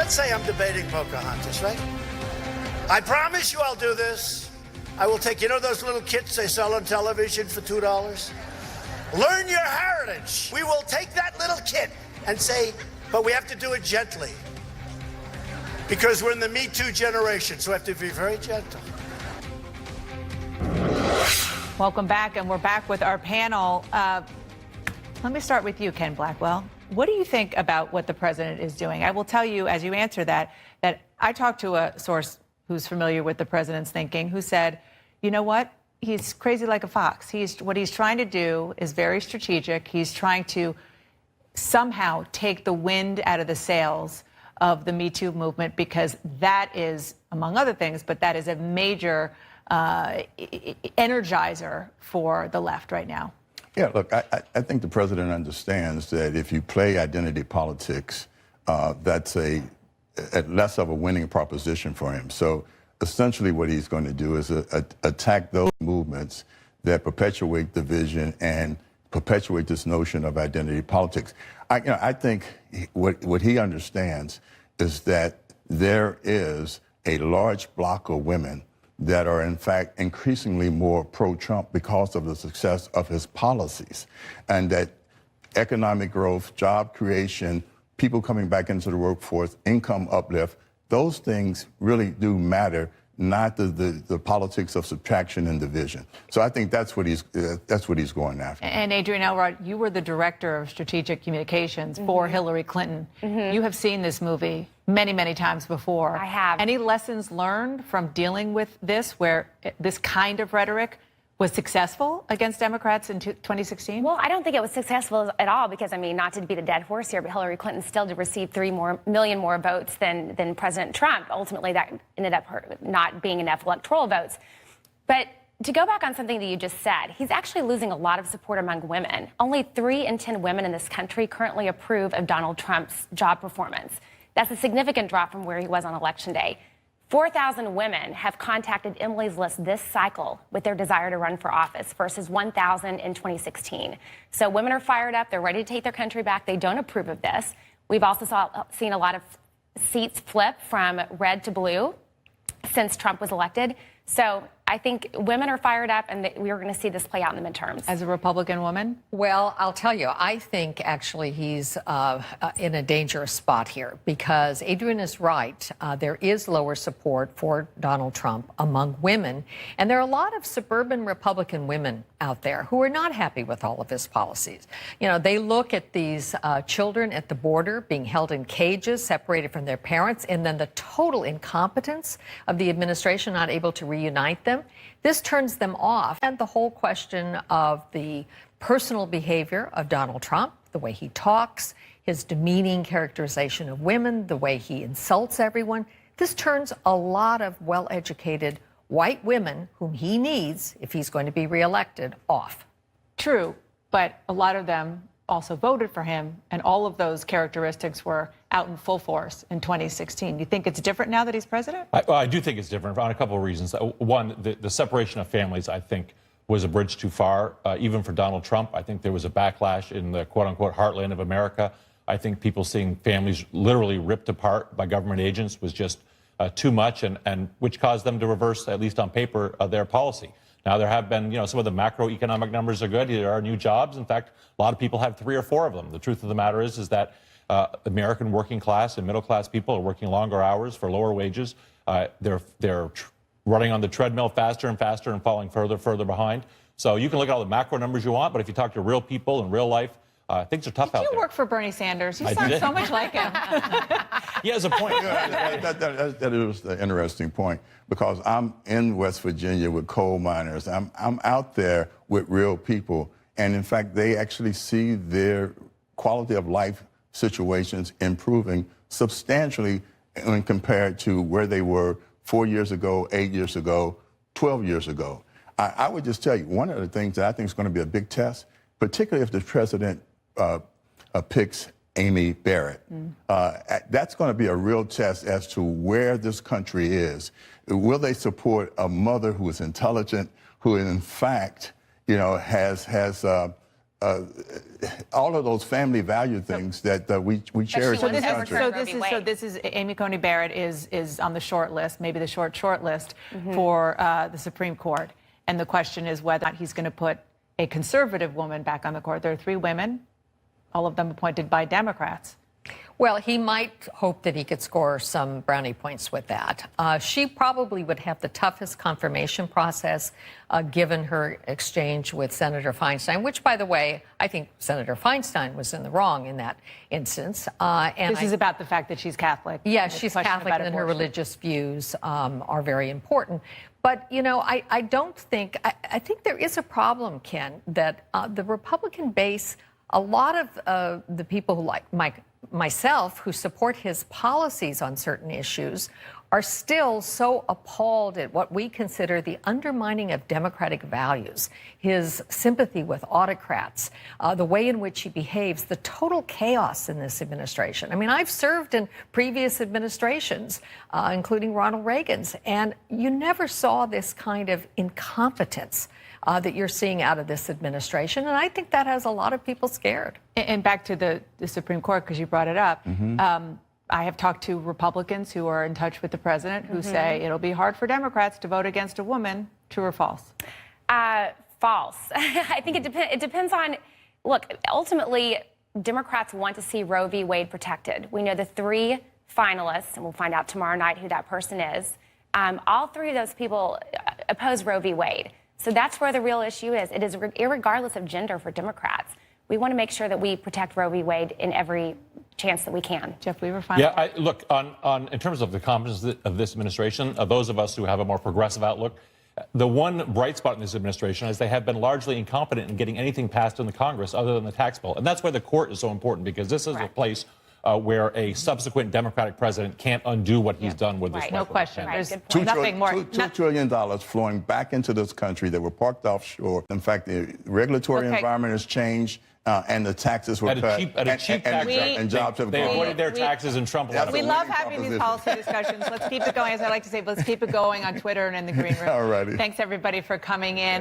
let's say I'm debating Pocahontas, right? I promise you I'll do this. I will take, those little kits they sell on television for $2? Learn your heritage. We will take that little kit and say, but we have to do it gently. Because we're in the Me Too generation, so we have to be very gentle. Welcome back, and we're back with our panel. Let me start with you, Ken Blackwell. What do you think about what the president is doing? I will tell you, as you answer that I talked to a source who's familiar with the president's thinking, who said, you know what? He's crazy like a fox. What he's trying to do is very strategic. He's trying to somehow take the wind out of the sails of the Me Too movement, because that is, among other things, but that is a major energizer for the left right now. Yeah, look, I think the president understands that if you play identity politics, that's less of a winning proposition for him. So essentially what he's going to do is attack those movements that perpetuate division and perpetuate this notion of identity politics. I think what he understands is that there is a large block of women that are, in fact, increasingly more pro-Trump because of the success of his policies, and that economic growth, job creation, people coming back into the workforce, income uplift, those things really do matter, not the politics of subtraction and division. So I think that's what he's going after. And Adrienne Elrod, you were the director of strategic communications for Hillary Clinton. You have seen this movie many, many times before. I have. Any lessons learned from dealing with this, where this kind of rhetoric was successful against Democrats in 2016? Well, I don't think it was successful at all, because, I mean, not to beat a dead horse here, but Hillary Clinton still did receive 3 million more votes than President Trump. Ultimately, that ended up not being enough electoral votes. But to go back on something that you just said, he's actually losing a lot of support among women. Only 3 in 10 women in this country currently approve of Donald Trump's job performance. That's a significant drop from where he was on Election Day. 4,000 women have contacted Emily's List this cycle with their desire to run for office versus 1,000 in 2016. So women are fired up. They're ready to take their country back. They don't approve of this. We've also seen a lot of seats flip from red to blue since Trump was elected. So I think women are fired up, and we are going to see this play out in the midterms. As a Republican woman? Well, I'll tell you, I think actually he's in a dangerous spot here, because Adrienne is right. There is lower support for Donald Trump among women. And there are a lot of suburban Republican women out there who are not happy with all of his policies. They look at these children at the border being held in cages, separated from their parents, and then the total incompetence of the administration not able to reunite them. This turns them off. And the whole question of the personal behavior of Donald Trump, the way he talks, his demeaning characterization of women, the way he insults everyone, this turns a lot of well-educated white women whom he needs, if he's going to be reelected, off. True, but a lot of them also voted for him, and all of those characteristics were out in full force in 2016. You think it's different now that he's president? I do think it's different on a couple of reasons. One, the separation of families, I think, was a bridge too far, even for Donald Trump. I think there was a backlash in the quote-unquote heartland of America. I think people seeing families literally ripped apart by government agents was just too much, and which caused them to reverse, at least on paper, their policy. Now, there have been, some of the macroeconomic numbers are good. There are new jobs. In fact, a lot of people have 3 or 4 of them. The truth of the matter is that American working class and middle class people are working longer hours for lower wages. They're running on the treadmill faster and faster and falling further behind. So you can look at all the macro numbers you want, but if you talk to real people in real life, things are tough out there. You work for Bernie Sanders. You sound so much like him. He has a point. That is an interesting point, because I'm in West Virginia with coal miners. I'm out there with real people, and in fact, they actually see their quality of life situations improving substantially when compared to where they were 4 years ago, 8 years ago, 12 years ago. I would just tell you, one of the things that I think is going to be a big test, particularly if the president picks Amy Barrett. That's going to be a real test as to where this country is. Will they support a mother who is intelligent, who in fact, has all of those family value things that we cherish in this country. So this is Amy Coney Barrett is on the short list, maybe the short list for the Supreme Court. And the question is whether or not he's going to put a conservative woman back on the court. There are 3 women, all of them appointed by Democrats. Well, he might hope that he could score some brownie points with that. She probably would have the toughest confirmation process, given her exchange with Senator Feinstein, which, by the way, I think Senator Feinstein was in the wrong in that instance. This is about the fact that she's Catholic. Yes, she's Catholic, and her religious views are very important. But, you know, I don't think, I think there is a problem, Ken, that the Republican base, a lot of the people who like myself who support his policies on certain issues are still so appalled at what we consider the undermining of democratic values, his sympathy with autocrats, the way in which he behaves, the total chaos in this administration. I mean, I've served in previous administrations, including Ronald Reagan's, and you never saw this kind of incompetence that you're seeing out of this administration. And I think that has a lot of people scared. And back to the Supreme Court, because you brought it up, I have talked to Republicans who are in touch with the president who say it'll be hard for Democrats to vote against a woman. True or false? False. I think it depends on, look, ultimately, Democrats want to see Roe v. Wade protected. We know the 3 finalists, and we'll find out tomorrow night who that person is. All 3 of those people oppose Roe v. Wade. So that's where the real issue is. It is irregardless of gender for Democrats. We want to make sure that we protect Roe v. Wade in every chance that we can. Jeff Weaver, final. Yeah, look, in terms of the competence of this administration, those of us who have a more progressive outlook, the one bright spot in this administration is they have been largely incompetent in getting anything passed in the Congress other than the tax bill. And that's why the court is so important, because this is a place where a subsequent Democratic president can't undo what he's done with this. No question. There's $2 nothing more. $2 trillion flowing back into this country that were parked offshore. In fact, the regulatory environment has changed. And the taxes were cut, and jobs have They gone avoided up. their taxes, and Trump won. We love having these policy discussions. Let's keep it going. As I like to say, let's keep it going on Twitter and in the green room. All righty. Thanks, everybody, for coming in.